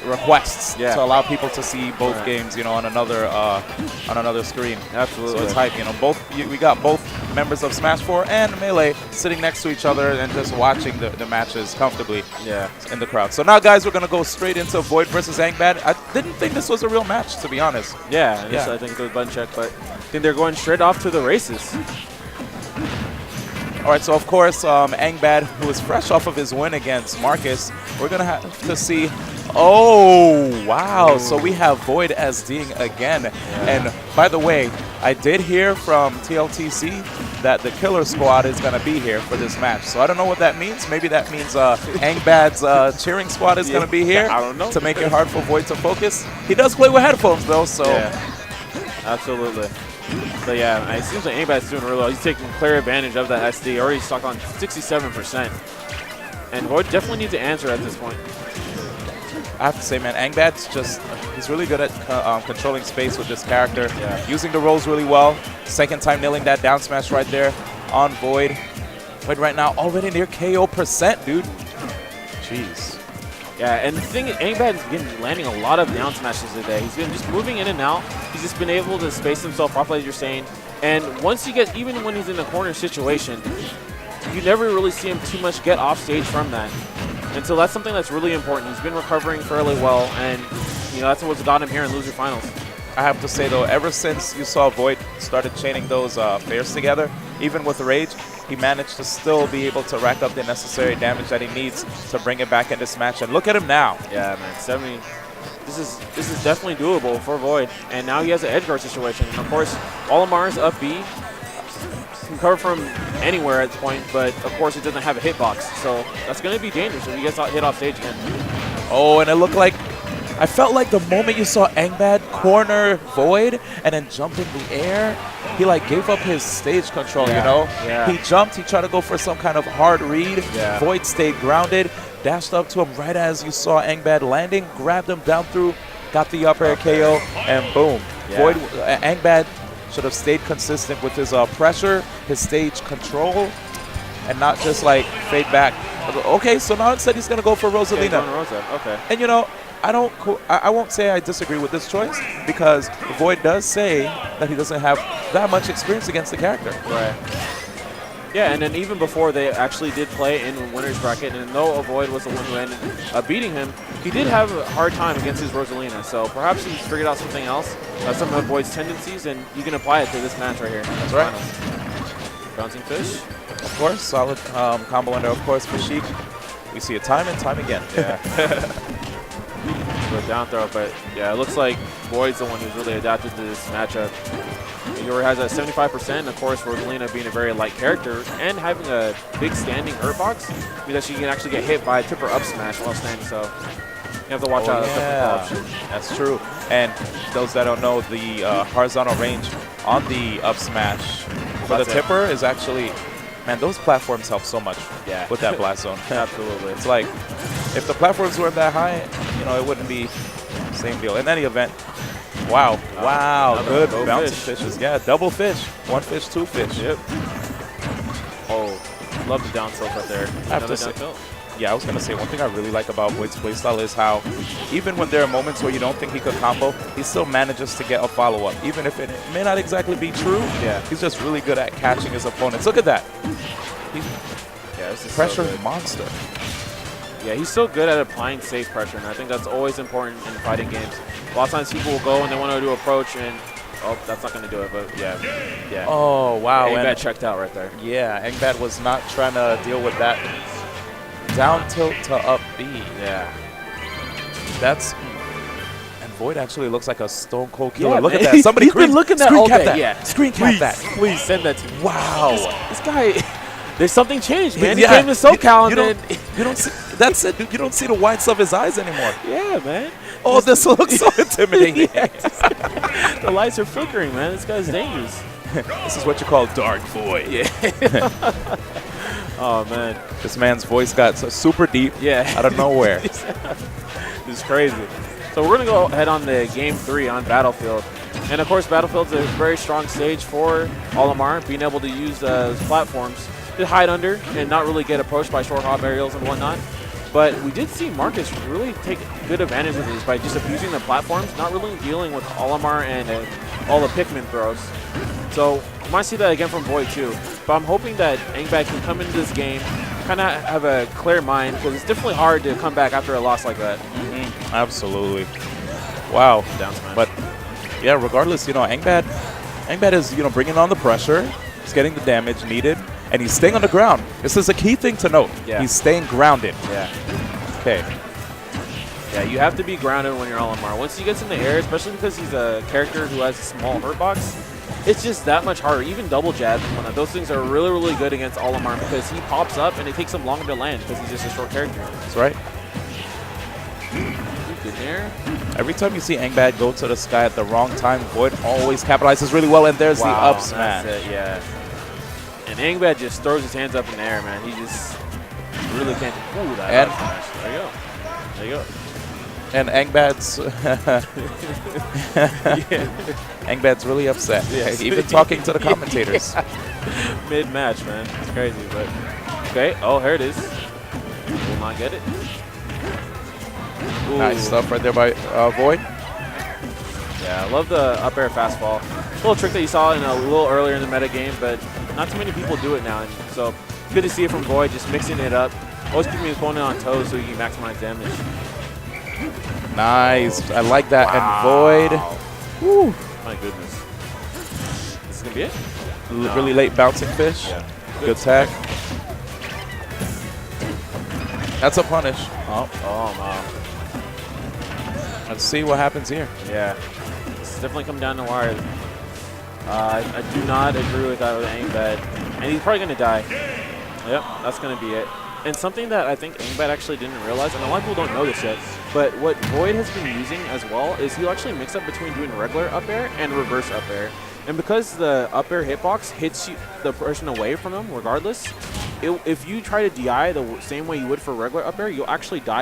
requests to allow people to see both games, you know, on another screen. Absolutely. So it's hype, you know. We got both members of Smash4 and Melee sitting next to each other and just watching the matches comfortably in the crowd. So now, guys, we're going to go straight into VoiD versus Angbad. I didn't think this was a real match, to be honest. Yeah, I think it was button check, but I think they're going straight off to the races. All right, so of course, Angbad, who is fresh off of his win against Marcus, we're going to have to see. Oh, wow. Ooh. So we have VoiD SDing again. And by the way, I did hear from TLTC that the Killer Squad is going to be here for this match. So I don't know what that means. Maybe that means Angbad's cheering squad is going to be here I don't know. to make it hard for VoiD to focus. He does play with headphones, though, so. Yeah, absolutely. So yeah, it seems like Angbad's doing really well. He's taking clear advantage of that SD. Already stuck on 67%. And VoiD definitely needs to answer at this point. I have to say, man, Angbad's he's really good at controlling space with this character. Using the rolls really well. Second time nailing that down smash right there on VoiD. VoiD right now already near KO %, dude. Jeez. Yeah, and the thing is, Angbad's been landing a lot of down smashes today. He's been just moving in and out. He's just been able to space himself properly, as you're saying. And once he gets, even when he's in a corner situation, you never really see him too much get off stage from that. And so that's something that's really important. He's been recovering fairly well, and you know that's what's got him here in loser finals. I have to say, though, ever since you saw VoiD started chaining those pairs together, even with Rage, he managed to still be able to rack up the necessary damage that he needs to bring it back in this match. And look at him now. Yeah, man, 70. This is definitely doable for VoiD. And now he has an edge guard situation. And of course, Olimar is up B. Can cover from anywhere at this point, but of course it doesn't have a hitbox. So that's going to be dangerous if he gets hit off stage again. Oh, and it looked like, I felt like the moment you saw Angbad corner VoiD and then jump in the air, he like gave up his stage control, you know? He jumped, he tried to go for some kind of hard read. VoiD stayed grounded, dashed up to him right as you saw Angbad landing, grabbed him down through, got the up air KO, and boom. VoiD, Angbad should have stayed consistent with his pressure, his stage control, and not just like fade back. Okay, so now instead he's gonna go for Rosalina. Okay. And you know, I won't say I disagree with this choice, because VoiD does say that he doesn't have that much experience against the character. Right. Yeah, and then even before they actually did play in winner's bracket, and though VoiD was the one who ended up beating him, he did have a hard time against his Rosalina. So perhaps he's figured out something else, some of VoiD's tendencies, and you can apply it to this match right here. That's right. Bouncing fish. Of course, solid combo under, of course, for Sheik. We see it time and time again. So down throw, but yeah, it looks like VoiD's the one who's really adapted to this matchup. He has that 75%, of course, Rosalina being a very light character and having a big standing hurt box, because she can actually get hit by a tip or up smash while standing, so you have to watch out. That's true. And those that don't know, the horizontal range on the up smash for the tipper is actually, man, those platforms help so much with that blast zone. Absolutely. It's like, if the platforms weren't that high, you know, it wouldn't be the same deal. In any event, wow, good bouncing fishes. Yeah, double fish. One fish, two fish. Yep. Oh, love the down tilt right there. I have to say, yeah, I was going to say, one thing I really like about VoiD's playstyle is how even when there are moments where you don't think he could combo, he still manages to get a follow-up. Even if it may not exactly be true, he's just really good at catching his opponents. Look at that. He's a pressure monster. Yeah, he's so good at applying safe pressure, and I think that's always important in fighting games. A lot of times people will go and they want to do approach, and oh, that's not going to do it, but yeah. Oh, wow. Angbad checked out right there. Yeah, Angbad was not trying to deal with that down tilt to up B. Yeah. That's, and VoiD actually looks like a stone cold killer. Look at that. Somebody been looking at all day. Yeah. Screen cap that. Please send that to me. Wow. This guy, there's something changed, man. He came to SoCal and then you don't see, that's it, dude. You don't see the whites of his eyes anymore. Yeah, man. Oh, this looks so intimidating. The lights are flickering, man. This guy's dangerous. This is what you call dark VoiD. Yeah. Oh, man. This man's voice got so super deep out of nowhere. This is crazy. So we're going to go ahead on the Game 3 on Battlefield. And, of course, Battlefield's a very strong stage for Olimar, being able to use platforms to hide under and not really get approached by short hop aerials and whatnot. But we did see Marcus really take good advantage of this by just abusing the platforms, not really dealing with Olimar and all the Pikmin throws. So I might see that again from VoiD too. But I'm hoping that Angbad can come into this game, kind of have a clear mind, because it's definitely hard to come back after a loss like that. Absolutely. Wow. Down smash. But yeah, regardless, you know, Angbad is, you know, bringing on the pressure. He's getting the damage needed, and he's staying on the ground. This is a key thing to note. Yeah. He's staying grounded. Yeah. Okay. Yeah, you have to be grounded when you're Olimar. Once he gets in the air, especially because he's a character who has a small hurt box, it's just that much harder. Even double jabs and whatnot, those things are really, really good against Olimar because he pops up and it takes him longer to land because he's just a short character. That's right. Good there. Every time you see Angbad go to the sky at the wrong time, VoiD always capitalizes really well, and there's the up smash. That's it, yeah. And Angbad just throws his hands up in the air, man. He just really can't. Ooh, that up smash. There you go. There you go. And Angbad's Angbad's really upset. Yes. Even talking to the commentators. Yeah. Mid-match, man. It's crazy, but okay. Oh, here it is. Will not get it. Ooh. Nice stuff right there by VoiD. Yeah, I love the up air fastball. Little trick that you saw in a little earlier in the meta game, but not too many people do it now. And so good to see it from VoiD, just mixing it up. Always keeping the opponent on toes so you can maximize damage. Nice. I like that. Wow. And VoiD. Woo. My goodness. This is going to be it? Really late bouncing fish. Yeah. Good tag. That's a punish. Oh, wow. Let's see what happens here. Yeah. This is definitely come down the wire. I do not agree with that with Angbad. And he's probably going to die. Yep, that's going to be it. And something that I think Angbad actually didn't realize, and a lot of people don't know this yet, but what VoiD has been using as well is he'll actually mix up between doing regular up air and reverse up air. And because the up air hitbox hits the person away from him regardless, if you try to DI the same way you would for regular up air, you'll actually die